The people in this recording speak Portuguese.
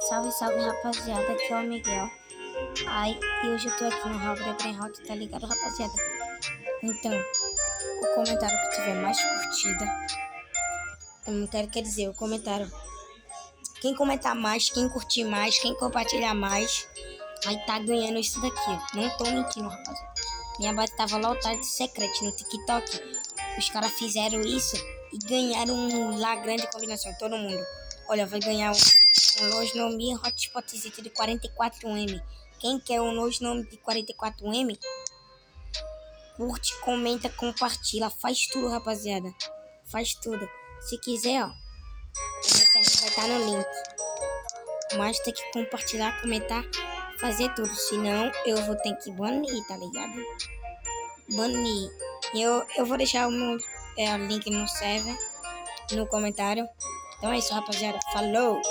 Salve, salve, rapaziada, aqui é o Miguel. E hoje eu tô aqui no Hall Brainhot, tá ligado, rapaziada? Então, o comentário que tiver mais curtida, quer dizer, o comentário, quem comentar mais, quem curtir mais, quem compartilhar mais, vai tá ganhando isso daqui, ó. Não tô mentindo, rapaziada. Minha base tava lotada de secreto no TikTok. Os caras fizeram isso e ganharam um lá grande combinação, todo mundo. Olha, vai ganhar um Losnome Hotspot de 44M. Quem quer um Losnome de 44M? Curte, comenta, compartilha. Faz tudo, rapaziada. Faz tudo. Se quiser, ó, vai estar no link. Mas tem que compartilhar, comentar, fazer tudo. Senão eu vou ter que banir, tá ligado? Banir. Eu vou deixar o meu link no server, no comentário. Então é isso, rapaziada. Falou!